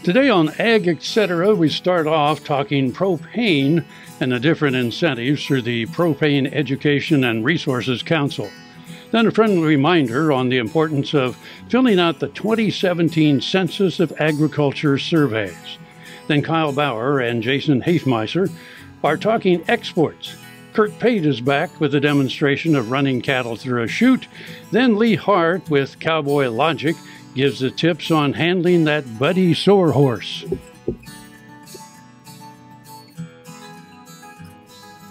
Today on Ag Etc., we start off talking propane and the different incentives through the Propane Education and Resources Council. Then a friendly reminder on the importance of filling out the 2017 Census of Agriculture surveys. Then Kyle Bauer and Jason Hafemeiser are talking exports. Curt Pate is back with a demonstration of running cattle through a chute. Then Lee Hart with Cowboy Logic gives the tips on handling that buddy soar horse.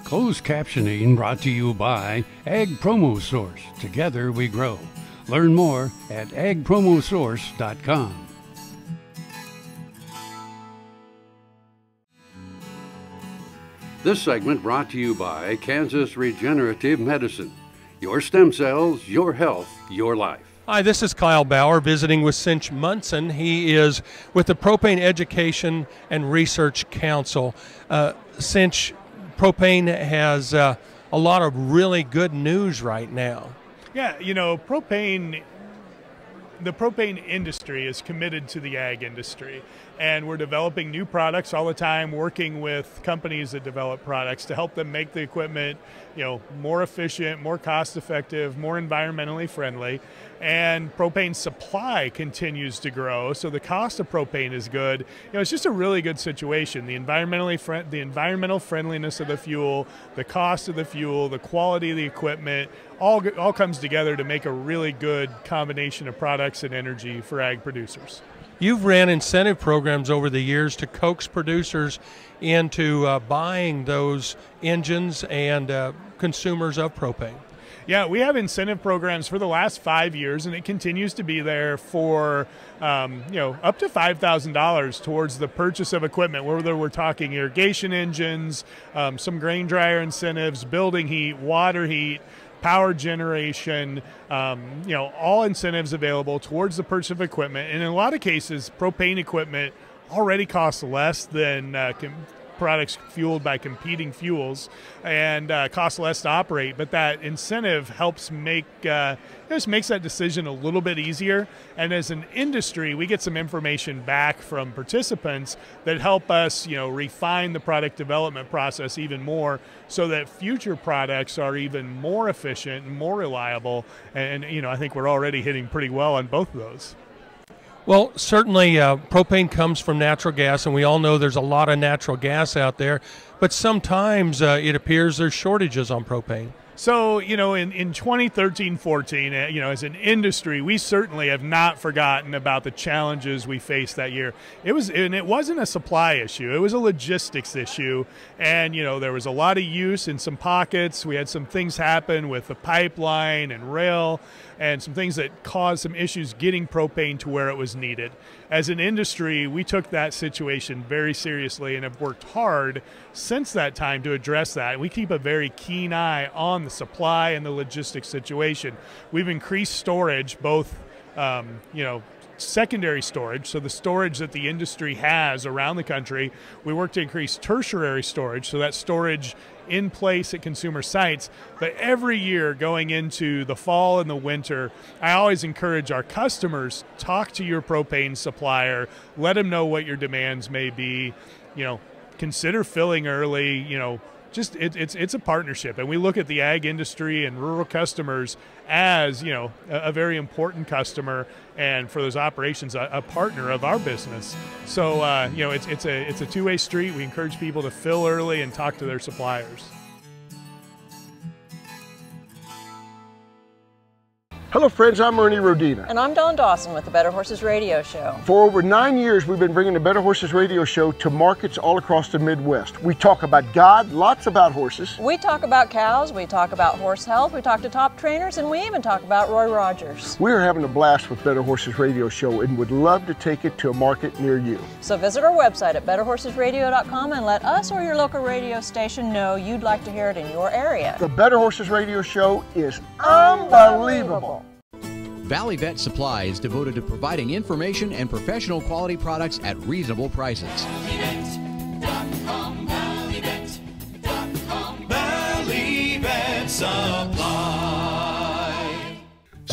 Closed captioning brought to you by Ag Promo Source. Together we grow. Learn more at agpromosource.com. This segment brought to you by Kansas Regenerative Medicine. Your stem cells, your health, your life. Hi, this is Kyle Bauer visiting with Cinch Munson. He is with the Propane Education and Research Council. Cinch, propane has a lot of really good news right now. Yeah, you know, the propane industry is committed to the ag industry, and we're developing new products all the time, working with companies that develop products to help them make the equipment, you know, more efficient, more cost effective, more environmentally friendly. And propane supply continues to grow, so the cost of propane is good. You know, it's just a really good situation. The environmental friendliness of the fuel, the cost of the fuel, the quality of the equipment, all comes together to make a really good combination of products and energy for ag producers. You've ran incentive programs over the years to coax producers into buying those engines and consumers of propane. Yeah, we have incentive programs for the last 5 years, and it continues to be there for you know, up to $5,000 towards the purchase of equipment, whether we're talking irrigation engines, some grain dryer incentives, building heat, water heat, power generation, you know, all incentives available towards the purchase of equipment. And in a lot of cases, propane equipment already costs less than products fueled by competing fuels, and costs less to operate. But that incentive helps make just makes that decision a little bit easier. And as an industry, we get some information back from participants that help us, you know, refine the product development process even more, so that future products are even more efficient and more reliable. And you know, I think we're already hitting pretty well on both of those. Well, certainly propane comes from natural gas, and we all know there's a lot of natural gas out there, but sometimes it appears there's shortages on propane. So, you know, in 2013-14, you know, as an industry, we certainly have not forgotten about the challenges we faced that year. It wasn't a supply issue. It was a logistics issue. And, you know, there was a lot of use in some pockets. We had some things happen with the pipeline and rail, and some things that caused some issues getting propane to where it was needed. As an industry, we took that situation very seriously and have worked hard since that time to address that. We keep a very keen eye on the supply and the logistics situation. We've increased storage, both you know, secondary storage, so the storage that the industry has around the country. We work to increase tertiary storage, so that storage in place at consumer sites. But every year going into the fall and the winter, I always encourage our customers, talk to your propane supplier, let them know what your demands may be, you know, consider filling early, you know, just it's a partnership, and we look at the ag industry and rural customers as, you know, a very important customer, and for those operations, a partner of our business. So you know, it's a two-way street. We encourage people to fill early and talk to their suppliers. Hello friends, I'm Ernie Rodina. And I'm Dawn Dawson with the Better Horses Radio Show. For over 9 years, we've been bringing the Better Horses Radio Show to markets all across the Midwest. We talk about God, lots about horses. We talk about cows, we talk about horse health, we talk to top trainers, and we even talk about Roy Rogers. We're having a blast with Better Horses Radio Show and would love to take it to a market near you. So visit our website at betterhorsesradio.com and let us or your local radio station know you'd like to hear it in your area. The Better Horses Radio Show is unbelievable. Valley Vet Supply is devoted to providing information and professional quality products at reasonable prices. ValleyVet.com, ValleyVet.com, Valley Vet Supply.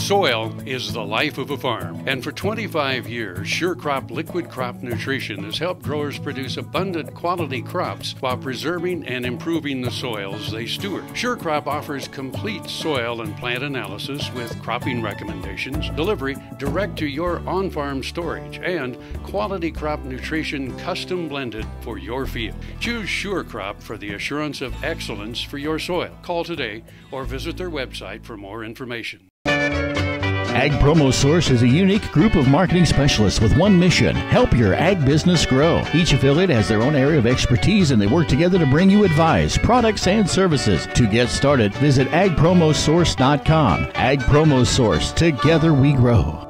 Soil is the life of a farm, and for 25 years, SureCrop Liquid Crop Nutrition has helped growers produce abundant quality crops while preserving and improving the soils they steward. SureCrop offers complete soil and plant analysis with cropping recommendations, delivery direct to your on-farm storage, and quality crop nutrition custom blended for your field. Choose SureCrop for the assurance of excellence for your soil. Call today or visit their website for more information. Ag Promo Source is a unique group of marketing specialists with one mission: help your ag business grow. Each affiliate has their own area of expertise, and they work together to bring you advice, products, and services. To get started, visit agpromosource.com. Ag Promo Source. Together we grow.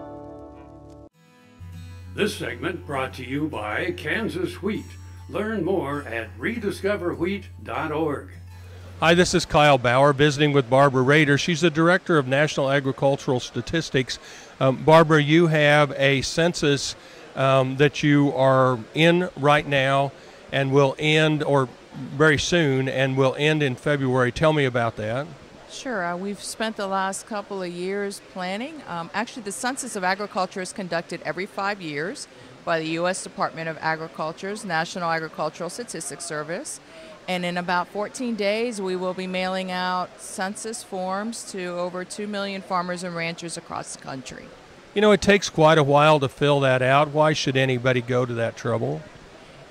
This segment brought to you by Kansas Wheat. Learn more at rediscoverwheat.org. Hi, this is Kyle Bauer visiting with Barbara Rader. She's the Director of National Agricultural Statistics. Barbara, you have a census that you are in right now and will end, or very soon, and will end in February. Tell me about that. Sure. We've spent the last couple of years planning. Actually, the Census of Agriculture is conducted every 5 years by the U.S. Department of Agriculture's National Agricultural Statistics Service. And in about 14 days, we will be mailing out census forms to over 2 million farmers and ranchers across the country. You know, it takes quite a while to fill that out. Why should anybody go to that trouble?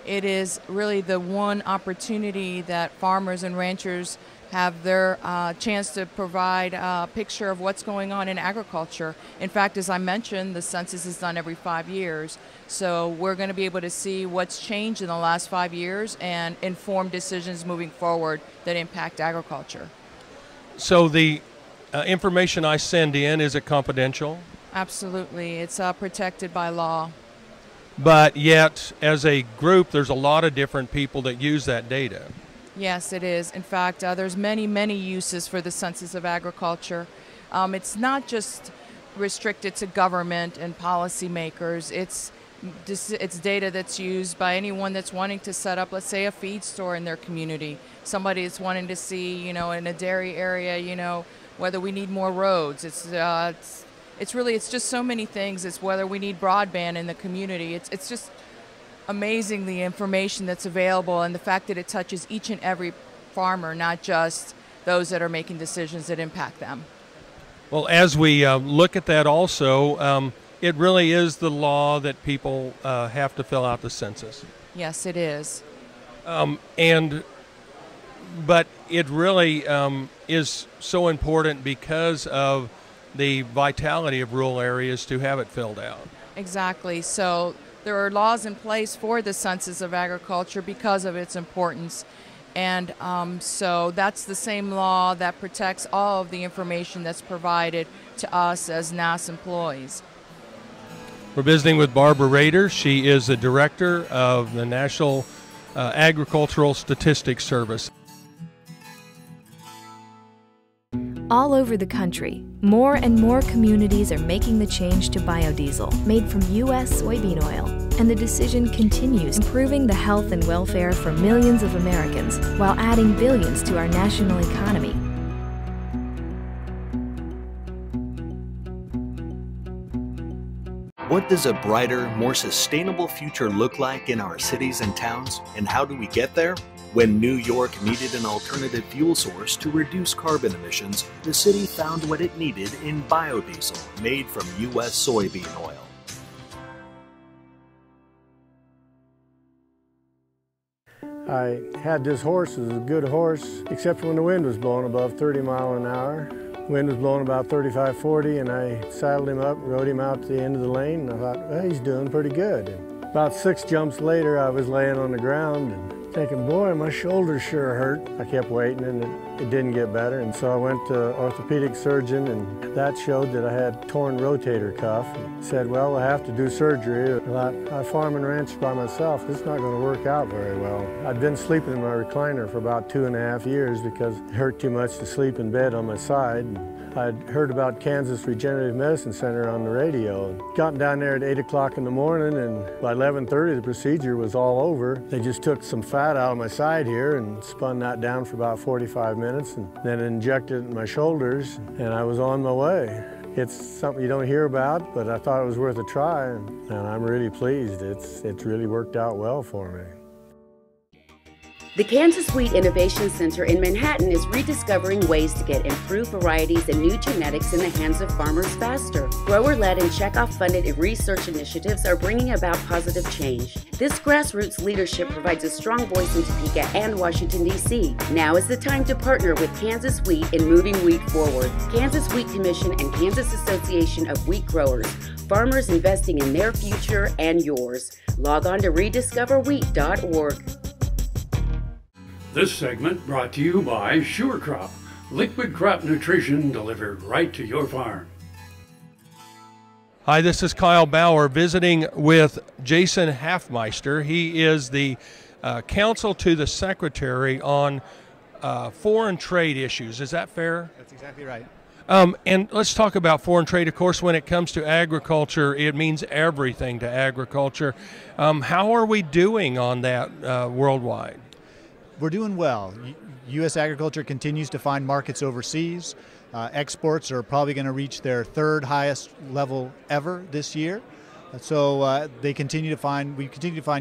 It is really the one opportunity that farmers and ranchers have their chance to provide a picture of what's going on in agriculture. In fact, as I mentioned, the census is done every 5 years. So we're going to be able to see what's changed in the last 5 years and inform decisions moving forward that impact agriculture. So the information I send in, is it confidential? Absolutely. It's protected by law. But yet, as a group, there's a lot of different people that use that data. Yes, it is. In fact, there's many uses for the Census of Agriculture. It's not just restricted to government and policymakers. It's data that's used by anyone that's wanting to set up, let's say, a feed store in their community. Somebody that's wanting to see, in a dairy area, whether we need more roads. It's just so many things. It's whether we need broadband in the community. It's just amazing the information that's available and the fact that it touches each and every farmer, not just those that are making decisions that impact them. Well, as we look at that also, it really is the law that people have to fill out the census. Yes, it is. But it really is so important because of the vitality of rural areas to have it filled out. Exactly. So there are laws in place for the Census of Agriculture because of its importance. And so that's the same law that protects all of the information that's provided to us as NAS employees. We're visiting with Barbara Rader. She is the Director of the National Agricultural Statistics Service. All over the country, more and more communities are making the change to biodiesel made from U.S. soybean oil, and the decision continues improving the health and welfare for millions of Americans while adding billions to our national economy. What does a brighter, more sustainable future look like in our cities and towns, and how do we get there? When New York needed an alternative fuel source to reduce carbon emissions, the city found what it needed in biodiesel made from U.S. soybean oil. I had this horse. It was a good horse, except for when the wind was blowing above 30 miles an hour. Wind was blowing about 35, 40, and I saddled him up, rode him out to the end of the lane, and I thought, well, he's doing pretty good. And about 6 jumps later, I was laying on the ground and thinking, boy, my shoulders sure hurt. I kept waiting, and it didn't get better, and so I went to an orthopedic surgeon, and that showed that I had torn rotator cuff. And said, well, I have to do surgery. I thought, I farm and ranch by myself. This is not going to work out very well. I'd been sleeping in my recliner for about 2.5 years because it hurt too much to sleep in bed on my side. I'd heard about Kansas Regenerative Medicine Center on the radio. Gotten down there at 8 o'clock in the morning, and by 11:30 the procedure was all over. They just took some fat out of my side here and spun that down for about 45 minutes and then injected it in my shoulders, and I was on my way. It's something you don't hear about, but I thought it was worth a try, and I'm really pleased. It's really worked out well for me. The Kansas Wheat Innovation Center in Manhattan is rediscovering ways to get improved varieties and new genetics in the hands of farmers faster. Grower-led and checkoff-funded research initiatives are bringing about positive change. This grassroots leadership provides a strong voice in Topeka and Washington, D.C. Now is the time to partner with Kansas Wheat in moving wheat forward. Kansas Wheat Commission and Kansas Association of Wheat Growers. Farmers investing in their future and yours. Log on to rediscoverwheat.org. This segment brought to you by Sure Crop, liquid crop nutrition delivered right to your farm. Hi, this is Kyle Bauer visiting with Jason Hafemeiser. He is the counsel to the Secretary on foreign trade issues. Is that fair? That's exactly right. And let's talk about foreign trade. Of course, when it comes to agriculture, it means everything to agriculture. How are we doing on that worldwide? We're doing well. U.S. agriculture continues to find markets overseas. Exports are probably going to reach their third highest level ever this year. So we continue to find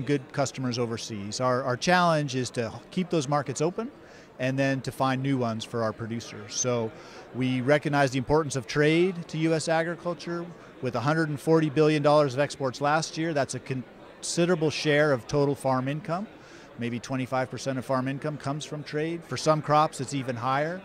good customers overseas. Our challenge is to keep those markets open and then to find new ones for our producers. So we recognize the importance of trade to U.S. agriculture. With $140 billion of exports last year, that's a considerable share of total farm income. Maybe 25% of farm income comes from trade. For some crops, it's even higher.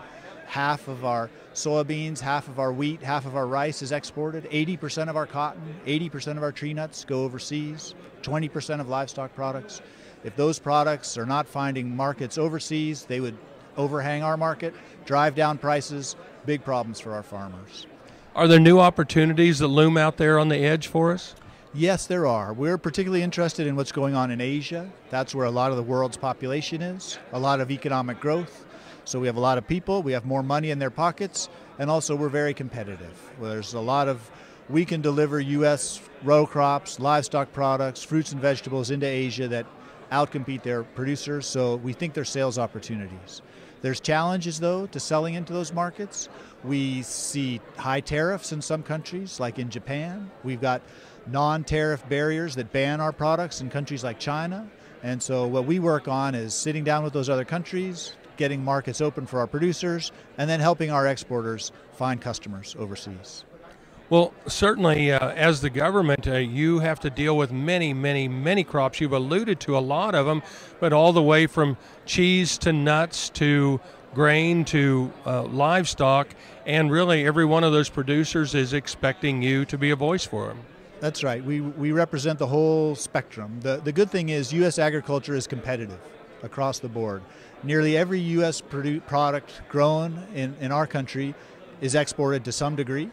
Half of our soybeans, half of our wheat, half of our rice is exported. 80% of our cotton, 80% of our tree nuts go overseas. 20% of livestock products. If those products are not finding markets overseas, they would overhang our market, drive down prices, big problems for our farmers. Are there new opportunities that loom out there on the edge for us? Yes, there are. We're particularly interested in what's going on in Asia. That's where a lot of the world's population is, a lot of economic growth. So we have a lot of people, we have more money in their pockets, and also we're very competitive. There's a lot of, we can deliver U.S. row crops, livestock products, fruits and vegetables into Asia that outcompete their producers, so we think there's sales opportunities. There's challenges, though, to selling into those markets. We see high tariffs in some countries, like in Japan. We've got non-tariff barriers that ban our products in countries like China. And so what we work on is sitting down with those other countries, getting markets open for our producers, and then helping our exporters find customers overseas. Well, certainly as the government, you have to deal with many, many, many crops. You've alluded to a lot of them, but all the way from cheese to nuts to grain to livestock, and really every one of those producers is expecting you to be a voice for them. That's right. We represent the whole spectrum. The good thing is U.S. agriculture is competitive across the board. Nearly every U.S. product grown in our country is exported to some degree.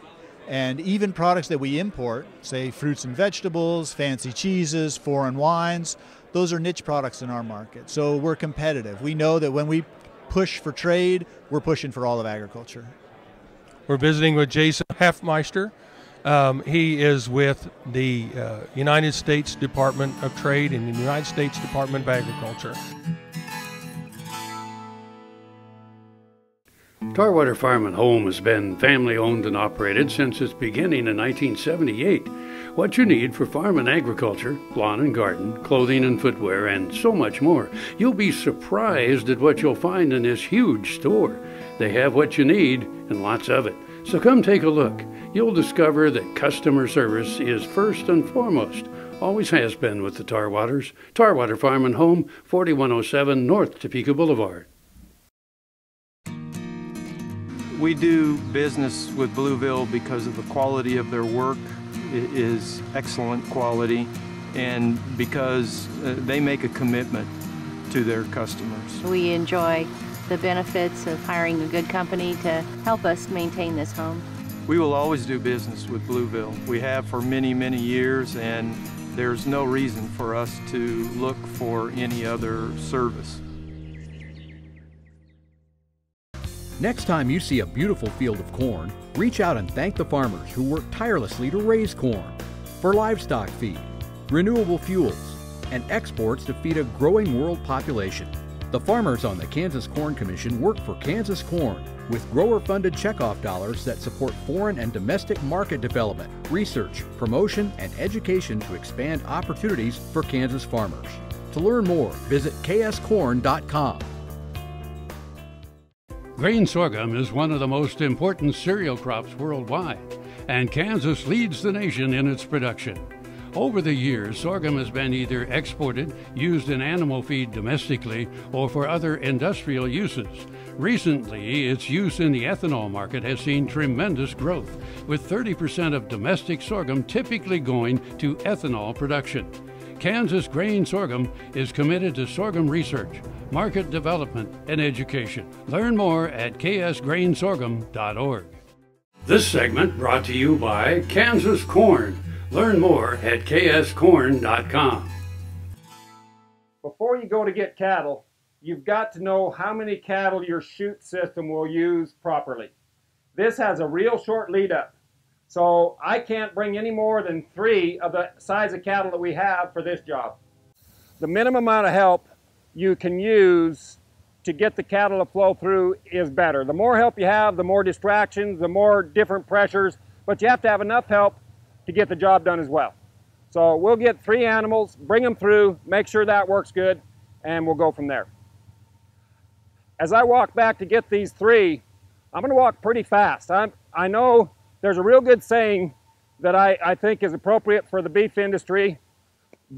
And even products that we import, say fruits and vegetables, fancy cheeses, foreign wines, those are niche products in our market. So we're competitive. We know that when we push for trade, we're pushing for all of agriculture. We're visiting with Jason Hafemeiser. He is with the United States Department of Trade and the United States Department of Agriculture. Tarwater Farm and Home has been family-owned and operated since its beginning in 1978. What you need for farm and agriculture, lawn and garden, clothing and footwear, and so much more. You'll be surprised at what you'll find in this huge store. They have what you need and lots of it. So come take a look. You'll discover that customer service is first and foremost. Always has been with the Tarwaters. Tarwater Farm and Home, 4107 North Topeka Boulevard. We do business with Blueville because of the quality of their work. It is excellent quality, and because they make a commitment to their customers. We enjoy the benefits of hiring a good company to help us maintain this home. We will always do business with Blueville. We have for many, many years, and there's no reason for us to look for any other service. Next time you see a beautiful field of corn, reach out and thank the farmers who work tirelessly to raise corn for livestock feed, renewable fuels, and exports to feed a growing world population. The farmers on the Kansas Corn Commission work for Kansas Corn with grower-funded checkoff dollars that support foreign and domestic market development, research, promotion, and education to expand opportunities for Kansas farmers. To learn more, visit kscorn.com. Grain sorghum is one of the most important cereal crops worldwide, and Kansas leads the nation in its production. Over the years, sorghum has been either exported, used in animal feed domestically, or for other industrial uses. Recently, its use in the ethanol market has seen tremendous growth, with 30% of domestic sorghum typically going to ethanol production. Kansas Grain Sorghum is committed to sorghum research, market development, and education. Learn more at ksgrainsorghum.org. This segment brought to you by Kansas Corn. Learn more at kscorn.com. Before you go to get cattle, you've got to know how many cattle your chute system will use properly. This has a real short lead up, so I can't bring any more than 3 of the size of cattle that we have for this job. The minimum amount of help you can use to get the cattle to flow through is better. The more help you have, the more distractions, the more different pressures, but you have to have enough help to get the job done as well. So we'll get 3 animals, bring them through, make sure that works good, and we'll go from there. As I walk back to get these 3, I'm going to walk pretty fast. I know there's a real good saying that I think is appropriate for the beef industry.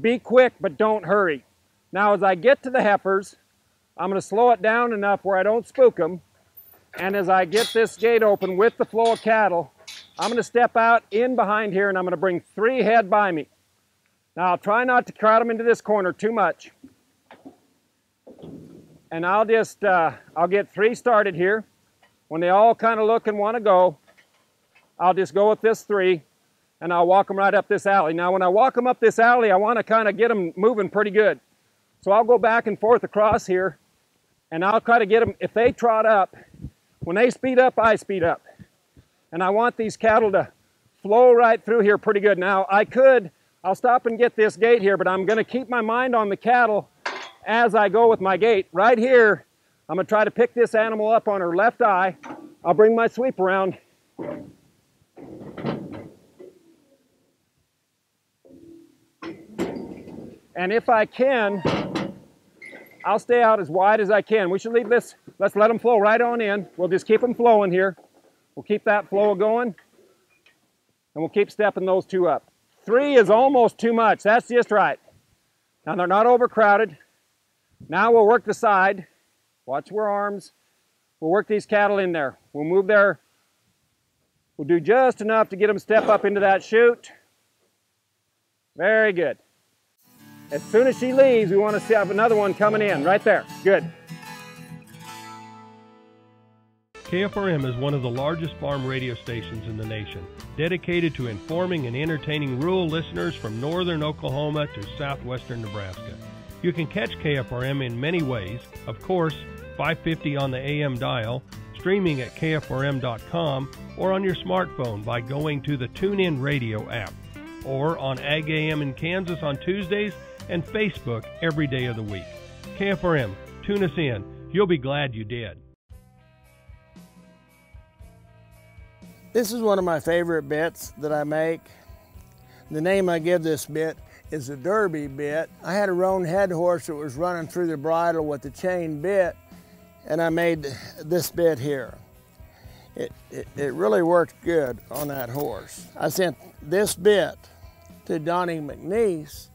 Be quick, but don't hurry. Now, as I get to the heifers, I'm going to slow it down enough where I don't spook them. And as I get this gate open with the flow of cattle, I'm going to step out in behind here and I'm going to bring 3 head by me. Now, I'll try not to crowd them into this corner too much. And I'll get 3 started here. When they all kind of look and want to go, I'll just go with this 3 and I'll walk them right up this alley. Now, when I walk them up this alley, I want to kind of get them moving pretty good. So I'll go back and forth across here and I'll try to get them, if they trot up, when they speed up, I speed up. And I want these cattle to flow right through here pretty good. Now, I'll stop and get this gate here, but I'm going to keep my mind on the cattle as I go with my gate. Right here, I'm going to try to pick this animal up on her left eye. I'll bring my sweep around. And if I can, I'll stay out as wide as I can. We should leave this, let's let them flow right on in. We'll just keep them flowing here. We'll keep that flow going, and we'll keep stepping those 2 up. 3 is almost too much. That's just right. Now they're not overcrowded. Now we'll work the side. Watch their arms. We'll work these cattle in there. We'll move their, we'll do just enough to get them step up into that chute. Very good. As soon as she leaves, we want to have another one coming in right there. Good. KFRM is one of the largest farm radio stations in the nation, dedicated to informing and entertaining rural listeners from northern Oklahoma to southwestern Nebraska. You can catch KFRM in many ways, of course, 550 on the AM dial, streaming at kfrm.com, or on your smartphone by going to the TuneIn Radio app, or on Ag AM in Kansas on Tuesdays and Facebook every day of the week. KFRM, tune us in. You'll be glad you did. This is one of my favorite bits that I make. The name I give this bit is a derby bit. I had a roan head horse that was running through the bridle with the chain bit, and I made this bit here. It really worked good on that horse. I sent this bit to Donnie McNeese,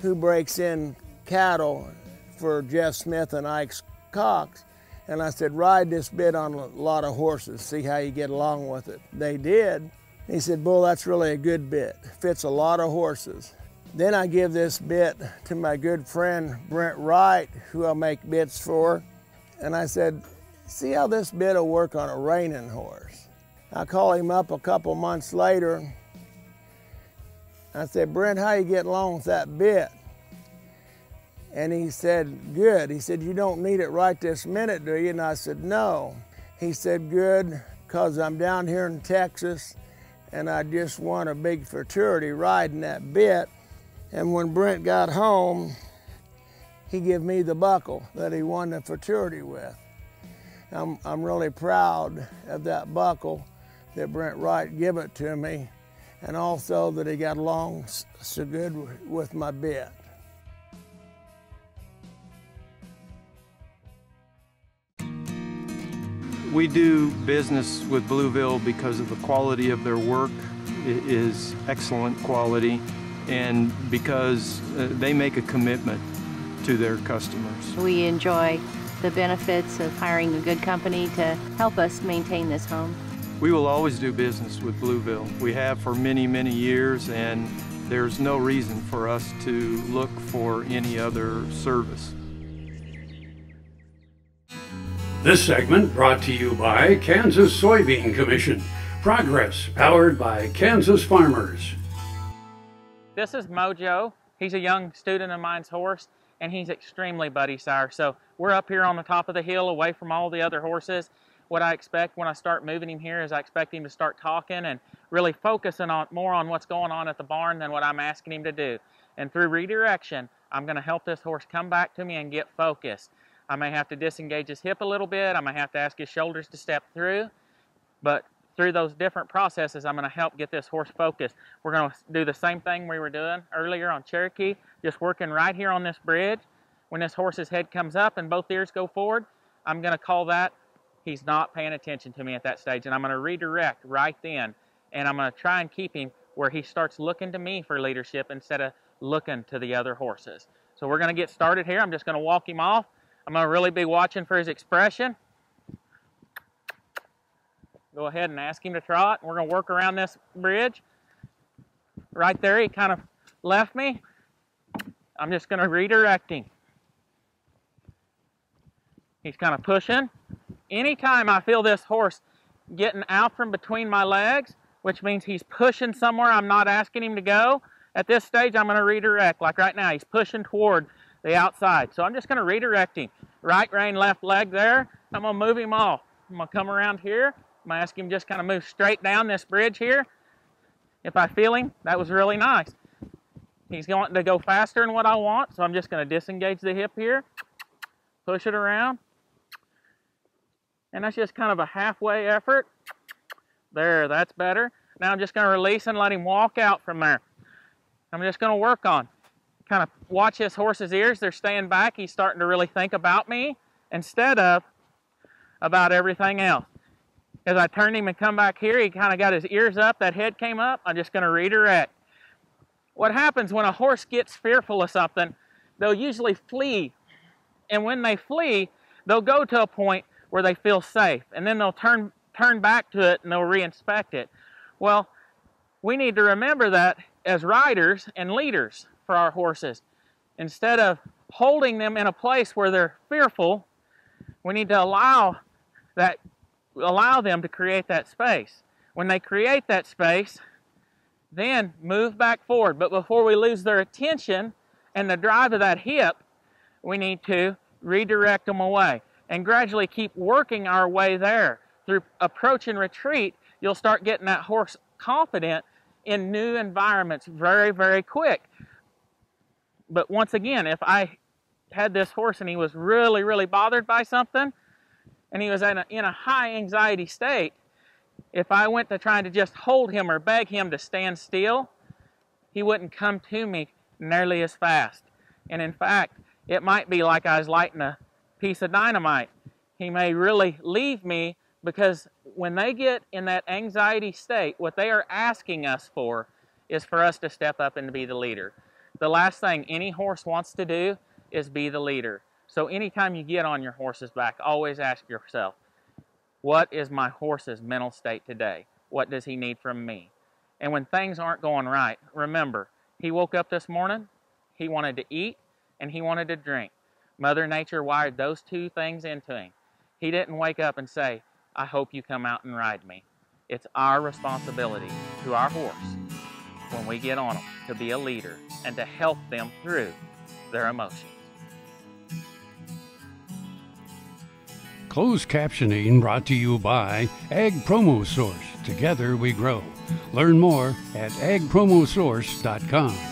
who breaks in cattle for Jeff Smith and Ike Cox. And I said, ride this bit on a lot of horses, see how you get along with it. They did. He said, Bull, that's really a good bit. Fits a lot of horses. Then I give this bit to my good friend Brent Wright, who I make bits for. And I said, see how this bit will work on a reining horse. I call him up a couple months later. I said, Brent, how you get along with that bit? And he said, good. He said, you don't need it right this minute, do you? And I said, no. He said, good, because I'm down here in Texas and I just won a big futurity riding that bit. And when Brent got home, he gave me the buckle that he won the fraternity with. I'm really proud of that buckle that Brent Wright gave it to me, and also that he got along so good with my bit. We do business with Blueville because of the quality of their work. It is excellent quality, and because they make a commitment to their customers. We enjoy the benefits of hiring a good company to help us maintain this home. We will always do business with Blueville. We have for many, many years, and there's no reason for us to look for any other service. This segment brought to you by Kansas Soybean Commission. Progress powered by Kansas farmers. This is Mojo. He's a young student of mine's horse, and he's extremely buddy sire. So we're up here on the top of the hill away from all the other horses. What I expect when I start moving him here is I expect him to start talking and really focusing more on what's going on at the barn than what I'm asking him to do. And through redirection, I'm going to help this horse come back to me and get focused. I may have to disengage his hip a little bit. I may have to ask his shoulders to step through. But through those different processes, I'm going to help get this horse focused. We're going to do the same thing we were doing earlier on Cherokee, just working right here on this bridge. When this horse's head comes up and both ears go forward, I'm going to call that he's not paying attention to me at that stage, and I'm going to redirect right then, and I'm going to try and keep him where he starts looking to me for leadership instead of looking to the other horses. So we're going to get started here. I'm just going to walk him off. I'm going to really be watching for his expression. Go ahead and ask him to trot. We're going to work around this bridge. Right there, he kind of left me. I'm just going to redirect him. He's kind of pushing. Anytime I feel this horse getting out from between my legs, which means he's pushing somewhere I'm not asking him to go, at this stage I'm going to redirect. Like right now, he's pushing toward the outside. So I'm just going to redirect him. Right rein, left leg there. I'm going to move him off. I'm going to come around here. I'm going to ask him just kind of move straight down this bridge here. If I feel him, that was really nice. He's going to go faster than what I want, so I'm just going to disengage the hip here, push it around. And that's just kind of a halfway effort. There, that's better. Now I'm just going to release and let him walk out from there. I'm just going to work on. Kind of watch his horse's ears. They're staying back. He's starting to really think about me instead of about everything else. As I turned him and come back here, he kind of got his ears up. That head came up. I'm just going to redirect. What happens when a horse gets fearful of something, they'll usually flee. And when they flee, they'll go to a point where they feel safe. And then they'll turn back to it and they'll re-inspect it. Well, we need to remember that as riders and leaders for our horses. Instead of holding them in a place where they're fearful, we need to allow them to create that space. When they create that space, then move back forward. But before we lose their attention and the drive of that hip, we need to redirect them away and gradually keep working our way there. Through approach and retreat, you'll start getting that horse confident in new environments very, very quick. But once again, if I had this horse and he was really, really bothered by something, and he was in a high anxiety state, if I went to trying to just hold him or beg him to stand still, he wouldn't come to me nearly as fast. And in fact, it might be like I was lighting a piece of dynamite. He may really leave me, because when they get in that anxiety state, what they are asking us for is for us to step up and to be the leader. The last thing any horse wants to do is be the leader. So anytime you get on your horse's back, always ask yourself, what is my horse's mental state today? What does he need from me? And when things aren't going right, remember, he woke up this morning, he wanted to eat, and he wanted to drink. Mother Nature wired those two things into him. He didn't wake up and say, I hope you come out and ride me. It's our responsibility to our horse, when we get on them, to be a leader and to help them through their emotions. Closed captioning brought to you by Ag Promo Source. Together we grow. Learn more at agpromosource.com.